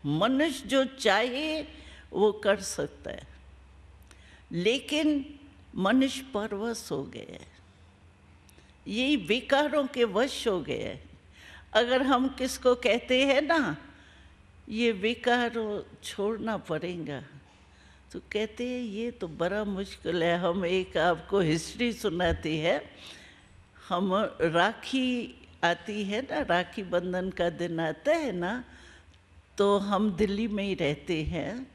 मनुष्य जो चाहे वो कर सकता है, लेकिन मनुष्य परवश हो गया है, यही विकारों के वश हो गए हैं। अगर हम किसको कहते हैं ना ये विकार छोड़ना पड़ेगा, तो कहते हैं ये तो बड़ा मुश्किल है। हम एक आपको हिस्ट्री सुनाती है। हम राखी आती है ना, राखी बंधन का दिन आता है ना, तो हम दिल्ली में ही रहते हैं।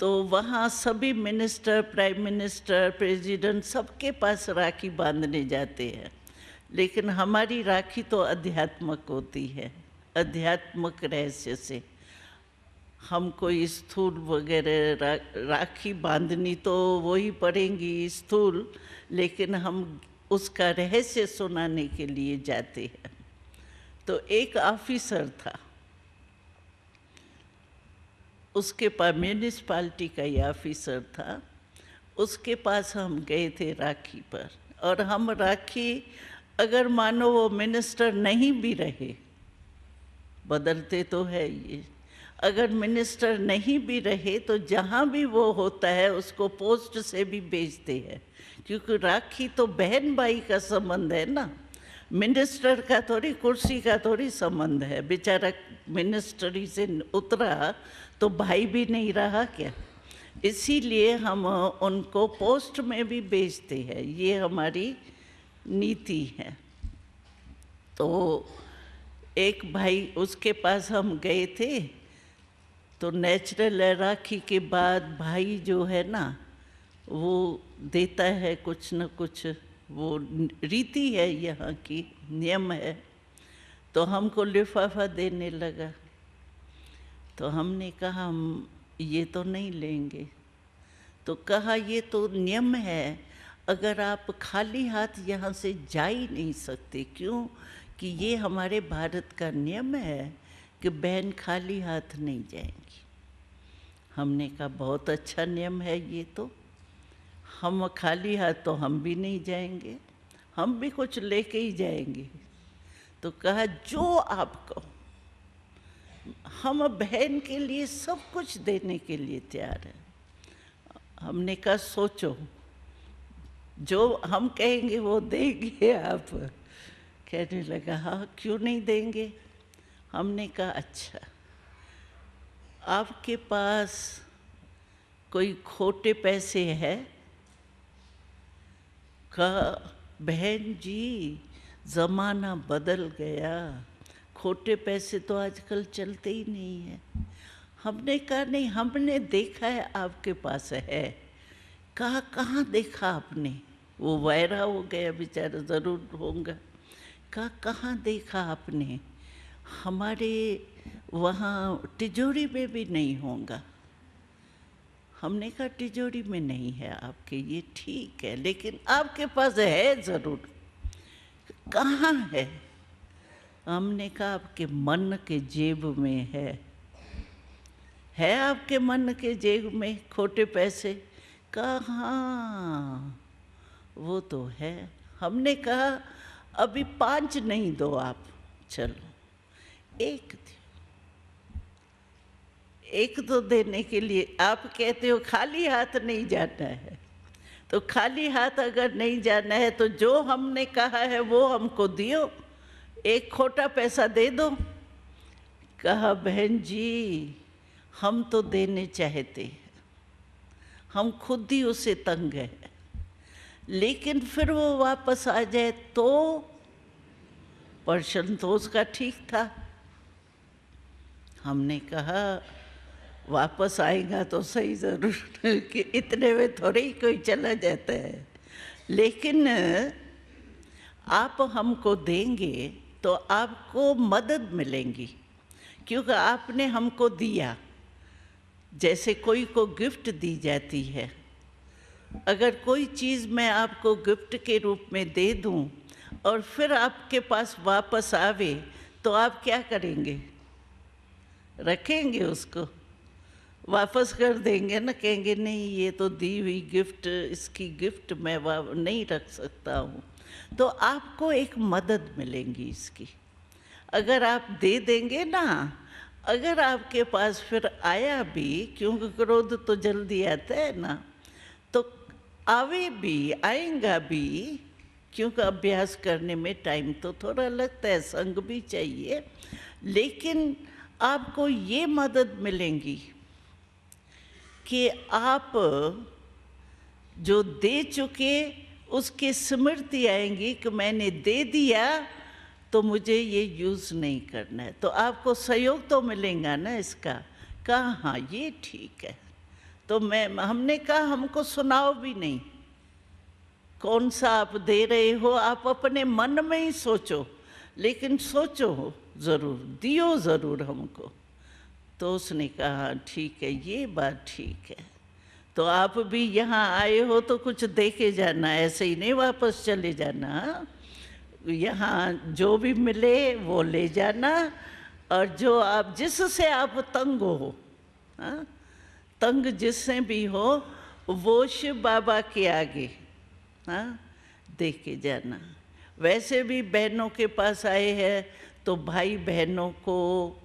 तो वहाँ सभी मिनिस्टर, प्राइम मिनिस्टर, प्रेसिडेंट सबके पास राखी बांधने जाते हैं। लेकिन हमारी राखी तो अध्यात्मक होती है, अध्यात्मक रहस्य से। हम कोई स्थूल वगैरह राखी बांधनी तो वही पड़ेंगी स्थूल, लेकिन हम उसका रहस्य सुनाने के लिए जाते हैं। तो एक ऑफिसर था, उसके पास म्यूनिसिपालिटी का ही ऑफिसर था, उसके पास हम गए थे राखी पर। और हम राखी, अगर मानो वो मिनिस्टर नहीं भी रहे, बदलते तो है ये, अगर मिनिस्टर नहीं भी रहे तो जहाँ भी वो होता है उसको पोस्ट से भी भेजते हैं, क्योंकि राखी तो बहन भाई का संबंध है ना, मिनिस्टर का थोड़ी, कुर्सी का थोड़ी संबंध है। बेचारा मिनिस्ट्री से उतरा तो भाई भी नहीं रहा क्या? इसीलिए हम उनको पोस्ट में भी भेजते हैं, ये हमारी नीति है। तो एक भाई, उसके पास हम गए थे, तो नेचुरल राखी के बाद भाई जो है ना वो देता है कुछ न कुछ, वो रीति है, यहाँ की नियम है। तो हमको लिफाफा देने लगा, तो हमने कहा हम ये तो नहीं लेंगे। तो कहा ये तो नियम है, अगर आप खाली हाथ यहाँ से जा ही नहीं सकते। क्यों? कि ये हमारे भारत का नियम है कि बहन खाली हाथ नहीं जाएंगी। हमने कहा बहुत अच्छा नियम है ये तो, हम खाली हाथ तो हम भी नहीं जाएंगे, हम भी कुछ लेके ही जाएंगे। तो कहा जो आप कहो, हम बहन के लिए सब कुछ देने के लिए तैयार हैं। हमने कहा सोचो, जो हम कहेंगे वो देंगे आप? कहने लगा हाँ क्यों नहीं देंगे। हमने कहा अच्छा, आपके पास कोई खोटे पैसे है? कहा बहन जी ज़माना बदल गया, खोटे पैसे तो आजकल चलते ही नहीं हैं। हमने कहा नहीं, हमने देखा है आपके पास है। कहा कहाँ देखा आपने? वो वायरा हो गया बेचारा, ज़रूर होगा। कहा कहाँ देखा आपने? हमारे वहाँ तिजोरी में भी नहीं होगा। हमने कहा तिजोरी में नहीं है आपके, ये ठीक है, लेकिन आपके पास है ज़रूर। कहाँ है? हमने कहा आपके मन के जेब में है आपके मन के जेब में खोटे पैसे? कहाँ, वो तो है। हमने कहा अभी 5 नहीं दो आप, चलो एक तो देने के लिए आप कहते हो खाली हाथ नहीं जाना है। तो खाली हाथ अगर नहीं जाना है तो जो हमने कहा है वो हमको दियो, एक खोटा पैसा दे दो। कहा बहन जी हम तो देने चाहते हैं, हम खुद ही उसे तंग है, लेकिन फिर वो वापस आ जाए तो? प्रश्न तो उसका ठीक था। हमने कहा वापस आएगा तो सही ज़रूर कि इतने में थोड़े ही कोई चला जाता है, लेकिन आप हमको देंगे तो आपको मदद मिलेंगी, क्योंकि आपने हमको दिया। जैसे कोई को गिफ्ट दी जाती है, अगर कोई चीज़ मैं आपको गिफ्ट के रूप में दे दूं और फिर आपके पास वापस आवे तो आप क्या करेंगे? रखेंगे उसको? वापस कर देंगे ना, कहेंगे नहीं ये तो दी हुई गिफ्ट, इसकी गिफ्ट मैं नहीं रख सकता हूँ। तो आपको एक मदद मिलेंगी इसकी, अगर आप दे देंगे ना, अगर आपके पास फिर आया भी, क्योंकि क्रोध तो जल्दी आता है ना, तो आवे भी, आएगा भी, क्योंकि अभ्यास करने में टाइम तो थोड़ा लगता है, संग भी चाहिए, लेकिन आपको ये मदद मिलेंगी कि आप जो दे चुके उसकी स्मृति आएंगी कि मैंने दे दिया तो मुझे ये यूज़ नहीं करना है। तो आपको सहयोग तो मिलेगा ना इसका। कहा हाँ ये ठीक है। तो हमने कहा हमको सुनाओ भी नहीं, कौन सा आप दे रहे हो, आप अपने मन में ही सोचो, लेकिन सोचो ज़रूर, दियो ज़रूर हमको। तो उसने कहा ठीक है, ये बात ठीक है। तो आप भी यहाँ आए हो तो कुछ दे के जाना, ऐसे ही नहीं वापस चले जाना। यहाँ जो भी मिले वो ले जाना, और जो आप जिससे आप तंग हो, हाँ, तंग जिससे भी हो, वो शिव बाबा के आगे हाँ दे के जाना। वैसे भी बहनों के पास आए हैं तो भाई बहनों को,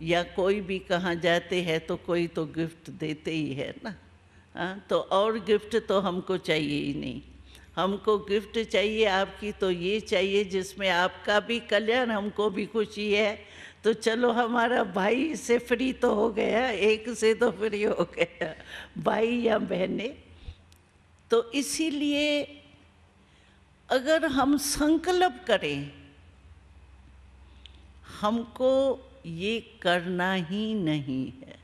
या कोई भी कहाँ जाते हैं तो कोई तो गिफ्ट देते ही है ना। हाँ, तो और गिफ्ट तो हमको चाहिए ही नहीं। हमको गिफ्ट चाहिए आपकी तो ये चाहिए जिसमें आपका भी कल्याण, हमको भी खुशी है। तो चलो हमारा भाई से फ्री तो हो गया, एक से तो फ्री हो गया, भाई या बहनें। तो इसीलिए अगर हम संकल्प करें, हमको ये करना ही नहीं है,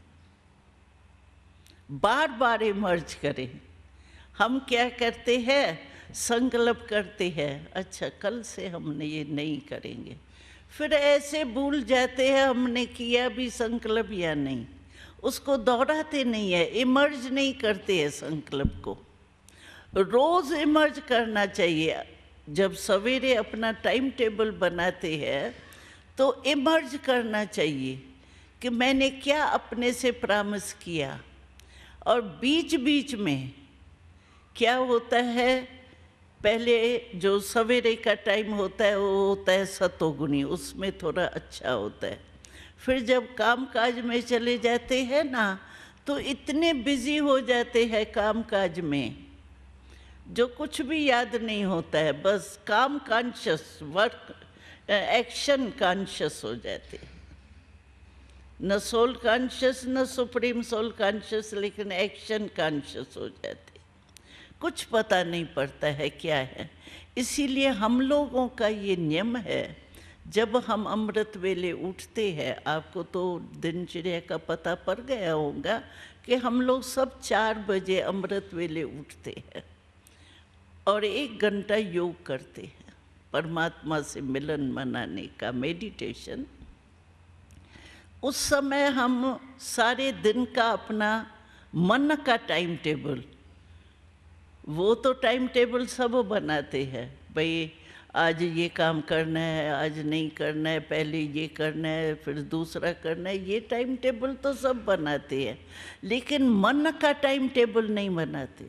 बार बार इमर्ज करें। हम क्या करते हैं, संकल्प करते हैं, अच्छा कल से हमने ये नहीं करेंगे, फिर ऐसे भूल जाते हैं हमने किया भी संकल्प या नहीं, उसको दोहराते नहीं है, इमर्ज नहीं करते हैं संकल्प को। रोज़ इमर्ज करना चाहिए। जब सवेरे अपना टाइम टेबल बनाते हैं तो इमर्ज करना चाहिए कि मैंने क्या अपने से प्रॉमिस किया। और बीच बीच में क्या होता है, पहले जो सवेरे का टाइम होता है वो होता है सतोगुणी, उसमें थोड़ा अच्छा होता है। फिर जब काम काज में चले जाते हैं ना, तो इतने बिजी हो जाते हैं काम काज में, जो कुछ भी याद नहीं होता है, बस काम कॉन्शियस, वर्क एक्शन कॉन्शियस हो जाते हैं, न सोल कॉन्शियस न सुप्रीम सोल कॉन्शियस, लेकिन एक्शन कॉन्शियस हो जाते, कुछ पता नहीं पड़ता है क्या है। इसीलिए हम लोगों का ये नियम है, जब हम अमृत वेले उठते हैं, आपको तो दिनचर्या का पता पड़ गया होगा कि हम लोग सब 4 बजे अमृत वेले उठते हैं और 1 घंटा योग करते हैं, परमात्मा से मिलन मनाने का मेडिटेशन। उस समय हम सारे दिन का अपना मन का टाइम टेबल, वो तो टाइम टेबल सब बनाते हैं, भाई आज ये काम करना है, आज नहीं करना है, पहले ये करना है फिर दूसरा करना है, ये टाइम टेबल तो सब बनाते हैं, लेकिन मन का टाइम टेबल नहीं बनाते।